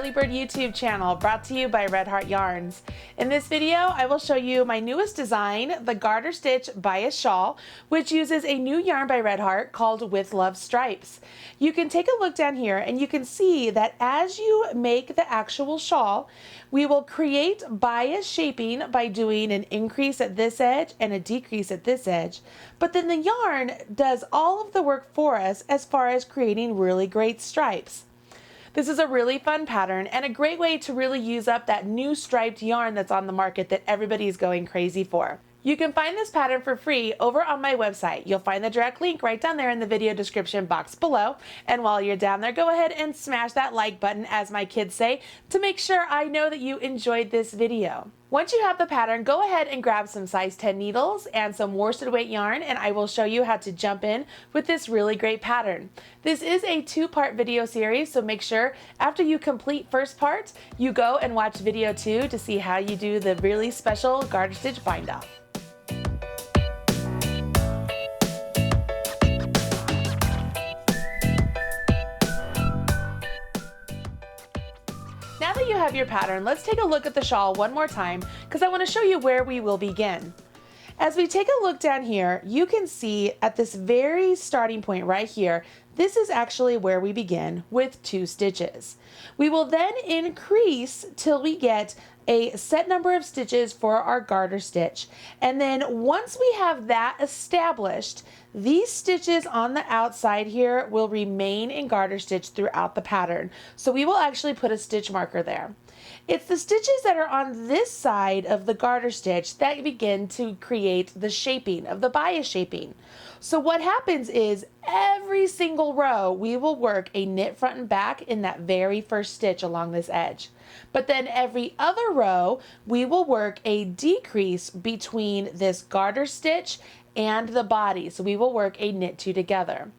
Early Bird YouTube channel, brought to you by Red Heart Yarns. In this video, I will show you my newest design, the Garter Stitch Bias Shawl, which uses a new yarn by Red Heart called With Love Stripes. You can take a look down here and you can see that as you make the actual shawl, we will create bias shaping by doing an increase at this edge and a decrease at this edge. But then the yarn does all of the work for us as far as creating really great stripes. This is a really fun pattern and a great way to really use up that new striped yarn that's on the market that everybody's going crazy for. You can find this pattern for free over on my website. You'll find the direct link right down there in the video description box below. And while you're down there, go ahead and smash that like button, as my kids say, to make sure I know that you enjoyed this video. Once you have the pattern, go ahead and grab some size 10 needles and some worsted weight yarn, and I will show you how to jump in with this really great pattern. This is a two-part video series, so make sure after you complete first part, you go and watch video 2 to see how you do the really special garter stitch bind off. Now that you have your pattern, let's take a look at the shawl one more time because I want to show you where we will begin. As we take a look down here, you can see at this very starting point right here, this is actually where we begin with 2 stitches. We will then increase till we get a set number of stitches for our garter stitch. And then once we have that established, these stitches on the outside here will remain in garter stitch throughout the pattern. So we will actually put a stitch marker there. It's the stitches that are on this side of the garter stitch that begin to create the shaping of the bias shaping. So what happens is every single row we will work a knit front and back in that very first stitch along this edge. But then every other row we will work a decrease between this garter stitch and the body. So we will work a knit 2 together,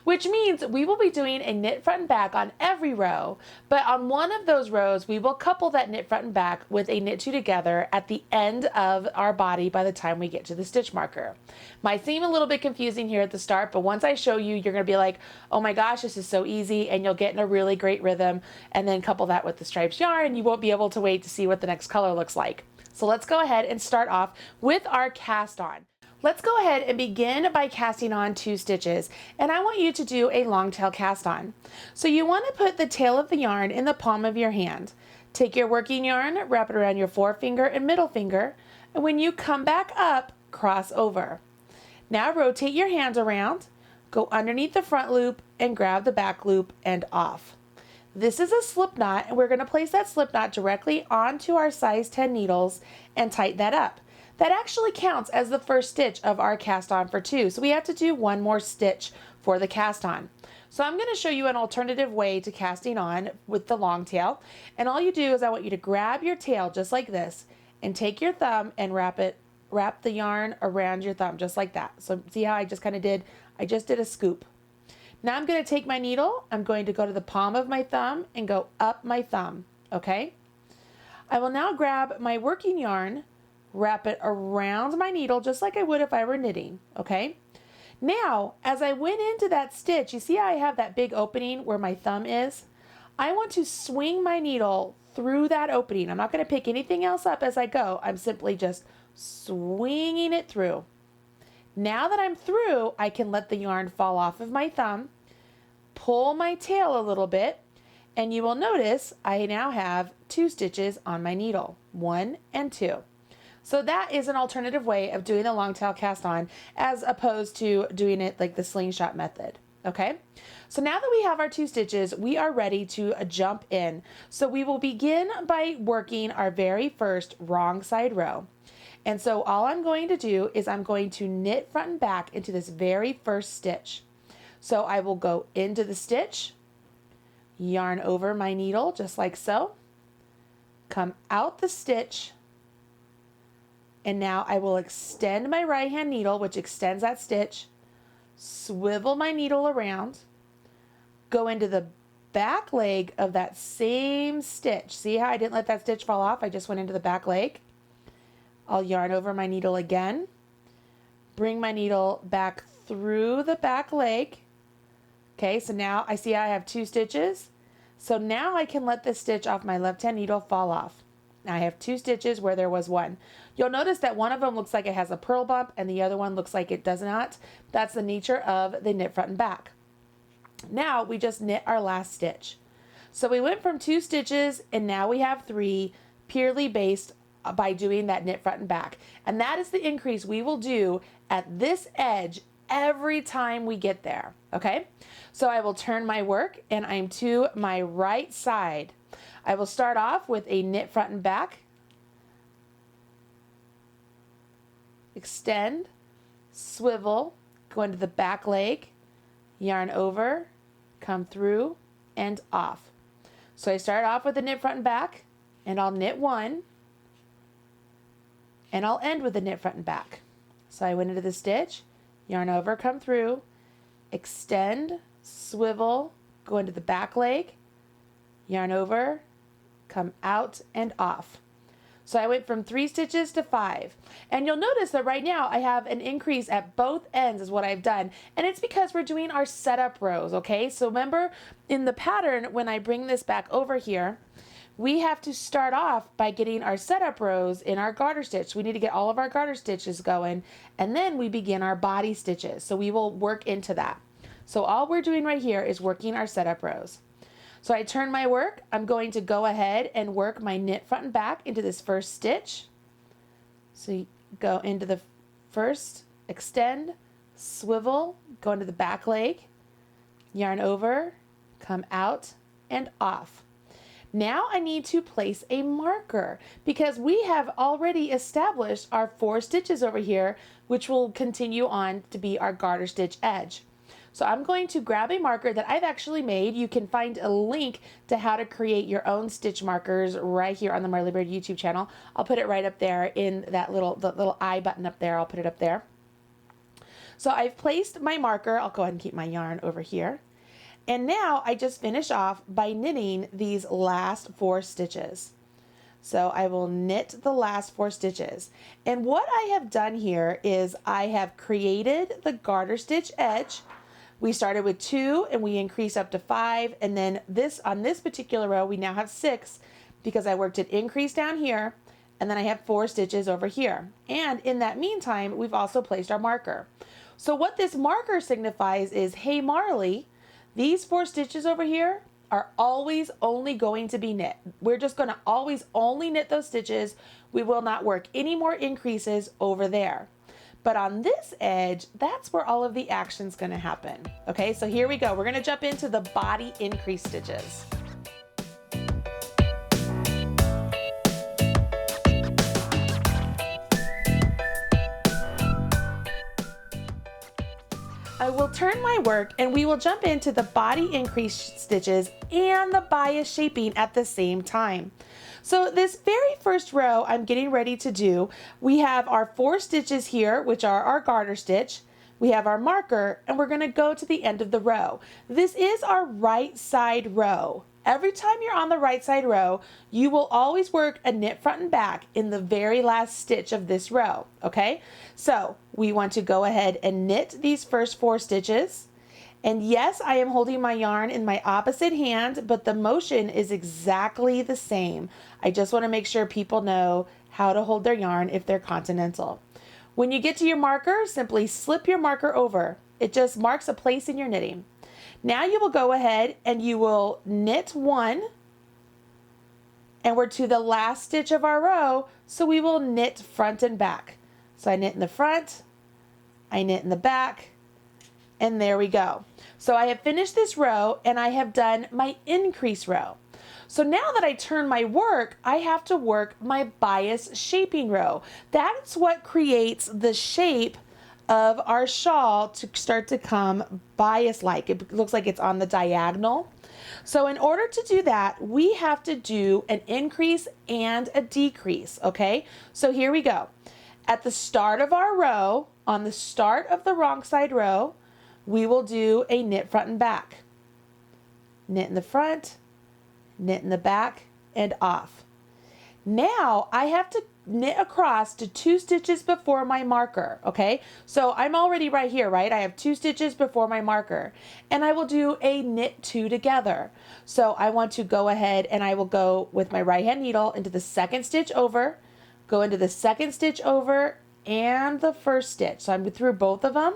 which means we will be doing a knit front and back on every row, but on one of those rows we will couple that knit front and back with a knit 2 together at the end of our body by the time we get to the stitch marker. Might seem a little bit confusing here at the start, but once I show you, you're going to be like, oh my gosh, this is so easy, and you'll get in a really great rhythm, and then couple that with the stripes yarn and you won't be able to wait to see what the next color looks like. So let's go ahead and start off with our cast on. Let's go ahead and begin by casting on 2 stitches, and I want you to do a long tail cast on. So you want to put the tail of the yarn in the palm of your hand. Take your working yarn, wrap it around your forefinger and middle finger, and when you come back up, cross over. Now rotate your hand around, go underneath the front loop and grab the back loop and off. This is a slip knot, and we're going to place that slip knot directly onto our size 10 needles and tighten that up. That actually counts as the first stitch of our cast on for 2. So we have to do one more stitch for the cast on. So I'm going to show you an alternative way to casting on with the long tail. And all you do is I want you to grab your tail just like this and take your thumb and wrap the yarn around your thumb just like that. So see how I just did a scoop. Now I'm going to take my needle, I'm going to go to the palm of my thumb and go up my thumb, okay? I will now grab my working yarn, wrap it around my needle just like I would if I were knitting, okay? Now, as I went into that stitch, you see how I have that big opening where my thumb is? I want to swing my needle through that opening. I'm not going to pick anything else up as I go. I'm simply just swinging it through. Now that I'm through, I can let the yarn fall off of my thumb, pull my tail a little bit, and you will notice I now have 2 stitches on my needle, 1 and 2. So that is an alternative way of doing the long tail cast on as opposed to doing it like the slingshot method. Okay, so now that we have our 2 stitches, we are ready to jump in. So we will begin by working our very first wrong side row. And so all I'm going to do is I'm going to knit front and back into this very first stitch. So I will go into the stitch, yarn over my needle just like so, come out the stitch, and now I will extend my right hand needle, which extends that stitch, swivel my needle around, go into the back leg of that same stitch. See how I didn't let that stitch fall off? I just went into the back leg. I'll yarn over my needle again, bring my needle back through the back leg. Okay, so now I see I have 2 stitches. So now I can let this stitch off my left hand needle fall off. Now I have 2 stitches where there was 1. You'll notice that one of them looks like it has a purl bump and the other one looks like it does not. That's the nature of the knit front and back. Now we just knit our last stitch. So we went from 2 stitches and now we have 3, purely based by doing that knit front and back. And that is the increase we will do at this edge every time we get there, okay? So I will turn my work and I'm to my right side. I will start off with a knit front and back, extend, swivel, go into the back leg, yarn over, come through, and off. So I start off with a knit front and back, and I'll knit 1, and I'll end with a knit front and back. So I went into the stitch, yarn over, come through, extend, swivel, go into the back leg, yarn over, come out and off. So I went from 3 stitches to 5. And you'll notice that right now I have an increase at both ends is what I've done. And it's because we're doing our setup rows, okay? So remember in the pattern, when I bring this back over here, we have to start off by getting our setup rows in our garter stitch. We need to get all of our garter stitches going, and then we begin our body stitches. So we will work into that. So all we're doing right here is working our setup rows. So I turn my work, I'm going to go ahead and work my knit front and back into this first stitch. So you go into the first, extend, swivel, go into the back leg, yarn over, come out and off. Now I need to place a marker because we have already established our 4 stitches over here, which will continue on to be our garter stitch edge. So I'm going to grab a marker that I've actually made. You can find a link to how to create your own stitch markers right here on the Marley Bird YouTube channel. I'll put it right up there in that the little I button up there. I'll put it up there. So I've placed my marker. I'll go ahead and keep my yarn over here. And now I just finish off by knitting these last 4 stitches. So I will knit the last 4 stitches. And what I have done here is I have created the garter stitch edge. We started with 2 and we increased up to 5, and then on this particular row we now have 6 because I worked an increase down here, and then I have 4 stitches over here. And in that meantime, we've also placed our marker. So what this marker signifies is, hey Marley, these 4 stitches over here are always only going to be knit. We're just going to always only knit those stitches. We will not work any more increases over there. But on this edge, that's where all of the action's gonna happen. Okay, so here we go. We're gonna jump into the body increase stitches. I will turn my work and we will jump into the body increase stitches and the bias shaping at the same time. So this very first row I'm getting ready to do, we have our 4 stitches here, which are our garter stitch. We have our marker, and we're gonna go to the end of the row. This is our right side row. Every time you're on the right side row, you will always work a knit front and back in the very last stitch of this row, okay? So we want to go ahead and knit these first 4 stitches. And yes, I am holding my yarn in my opposite hand, but the motion is exactly the same. I just want to make sure people know how to hold their yarn if they're continental. When you get to your marker, simply slip your marker over. It just marks a place in your knitting. Now you will go ahead and you will knit 1, and we're to the last stitch of our row, so we will knit front and back. So I knit in the front, I knit in the back, and there we go. So I have finished this row and I have done my increase row. So now that I turn my work, I have to work my bias shaping row. That's what creates the shape of our shawl to start to come bias-like. It looks like it's on the diagonal. So in order to do that, we have to do an increase and a decrease, okay? So here we go. At the start of our row, on the start of the wrong side row, we will do a knit front and back. Knit in the front, knit in the back, and off. Now I have to knit across to 2 stitches before my marker, okay? So I'm already right here, right? I have 2 stitches before my marker, and I will do a knit 2 together. So I want to go ahead and I will go with my right hand needle into the second stitch over, go into the second stitch over and the first stitch. So I'm through both of them.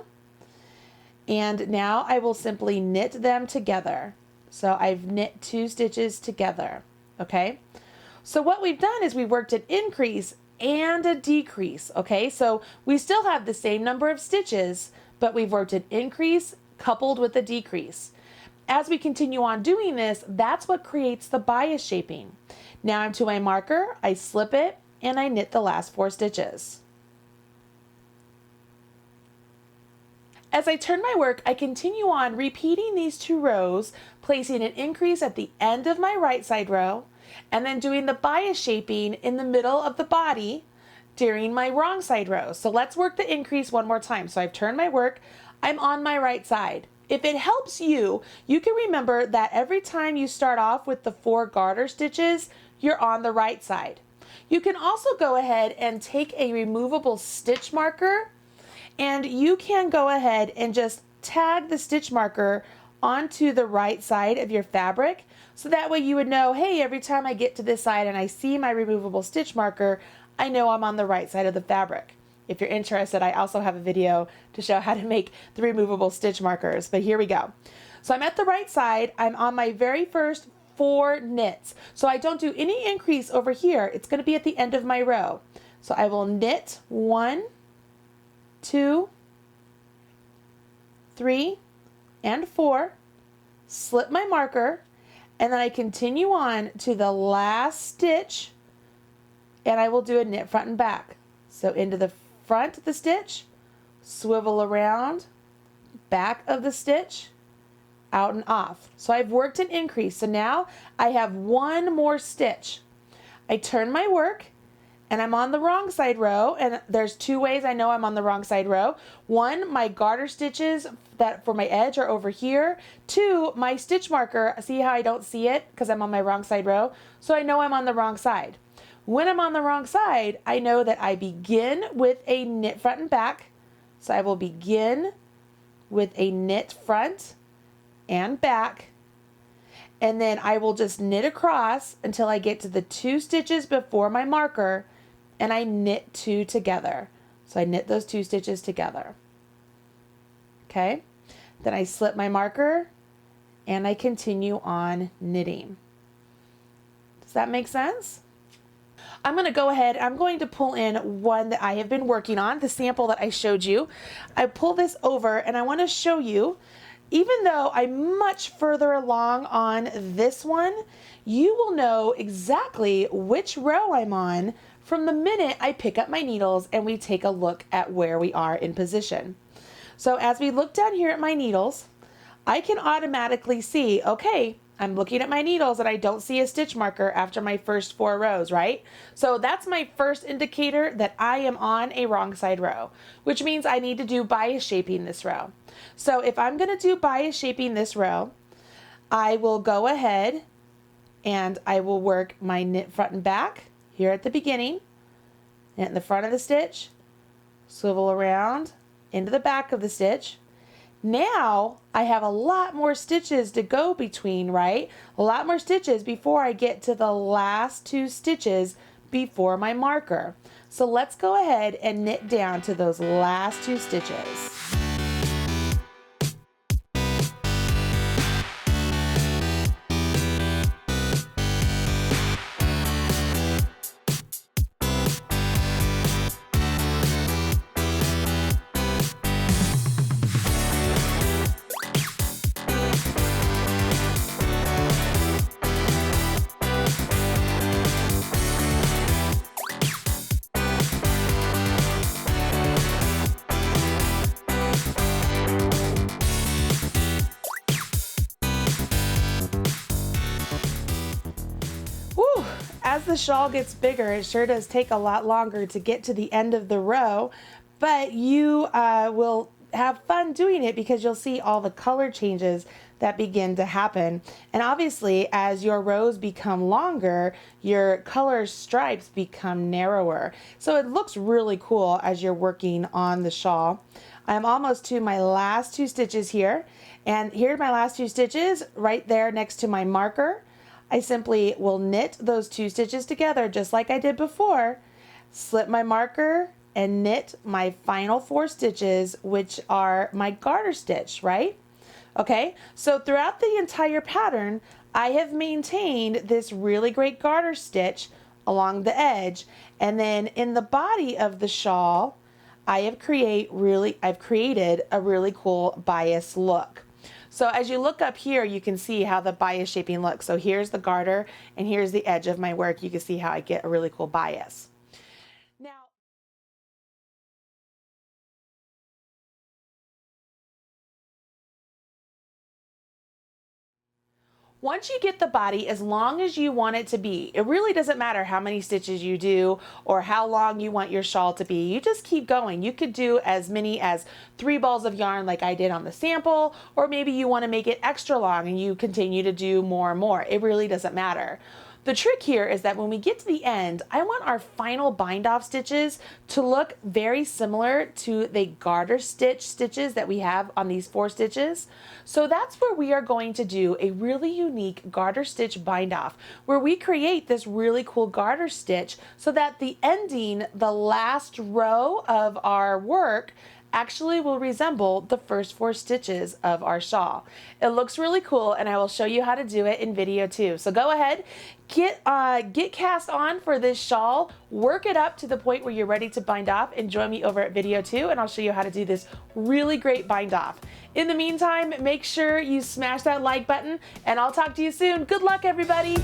And now I will simply knit them together. So I've knit 2 stitches together, okay? So what we've done is we worked an increase and a decrease, okay? So we still have the same number of stitches, but we've worked an increase coupled with a decrease. As we continue on doing this, that's what creates the bias shaping. Now I'm to my marker, I slip it, and I knit the last 4 stitches. As I turn my work, I continue on repeating these 2 rows, placing an increase at the end of my right side row, and then doing the bias shaping in the middle of the body during my wrong side row. So let's work the increase one more time. So I've turned my work, I'm on my right side. If it helps you, you can remember that every time you start off with the 4 garter stitches, you're on the right side. You can also go ahead and take a removable stitch marker, and you can go ahead and just tag the stitch marker onto the right side of your fabric. So that way you would know, hey, every time I get to this side and I see my removable stitch marker, I know I'm on the right side of the fabric. If you're interested, I also have a video to show how to make the removable stitch markers, but here we go. So I'm at the right side, I'm on my very first 4 knits. So I don't do any increase over here, it's gonna be at the end of my row. So I will knit 1, 2, 3, and 4, slip my marker, and then I continue on to the last stitch, and I will do a knit front and back. So into the front of the stitch, swivel around, back of the stitch, out and off. So I've worked an increase. So now I have 1 more stitch. I turn my work, and I'm on the wrong side row, and there's 2 ways I know I'm on the wrong side row. 1, my garter stitches that for my edge are over here. 2, my stitch marker, see how I don't see it because I'm on my wrong side row? So I know I'm on the wrong side. When I'm on the wrong side, I know that I begin with a knit front and back. So I will begin with a knit front and back, and then I will just knit across until I get to the 2 stitches before my marker, and I knit 2 together. So I knit those 2 stitches together. Okay, then I slip my marker and I continue on knitting. Does that make sense? I'm going to go ahead, I'm going to pull in one that I have been working on, the sample that I showed you. I pull this over and I want to show you, even though I'm much further along on this one, you will know exactly which row I'm on from the minute I pick up my needles and we take a look at where we are in position. So as we look down here at my needles, I can automatically see, okay, I'm looking at my needles and I don't see a stitch marker after my first 4 rows, right? So that's my first indicator that I am on a wrong side row, which means I need to do bias shaping this row. So if I'm going to do bias shaping this row, I will go ahead and I will work my knit front and back here at the beginning, knit in the front of the stitch, swivel around into the back of the stitch. Now I have a lot more stitches to go between, right? A lot more stitches before I get to the last 2 stitches before my marker. So let's go ahead and knit down to those last 2 stitches. As the shawl gets bigger, it sure does take a lot longer to get to the end of the row, but you will have fun doing it because you'll see all the color changes that begin to happen. And obviously, as your rows become longer, your color stripes become narrower. So it looks really cool as you're working on the shawl. I'm almost to my last 2 stitches here. And here are my last 2 stitches right there next to my marker. I simply will knit those 2 stitches together just like I did before, slip my marker, and knit my final 4 stitches, which are my garter stitch, right? Okay, so throughout the entire pattern, I have maintained this really great garter stitch along the edge, and then in the body of the shawl, I've created a really cool bias look. So as you look up here, you can see how the bias shaping looks. So here's the garter and here's the edge of my work. You can see how I get a really cool bias. Now, once you get the body as long as you want it to be, it really doesn't matter how many stitches you do or how long you want your shawl to be. You just keep going. You could do as many as 3 balls of yarn like I did on the sample, or maybe you want to make it extra long and you continue to do more and more. It really doesn't matter. The trick here is that when we get to the end, I want our final bind off stitches to look very similar to the garter stitches that we have on these 4 stitches. So that's where we are going to do a really unique garter stitch bind off, where we create this really cool garter stitch so that the ending, the last row of our work, actually will resemble the first 4 stitches of our shawl. It looks really cool, and I will show you how to do it in video 2. So go ahead, get cast on for this shawl, work it up to the point where you're ready to bind off, and join me over at video 2, and I'll show you how to do this really great bind off. In the meantime, make sure you smash that like button, and I'll talk to you soon. Good luck, everybody.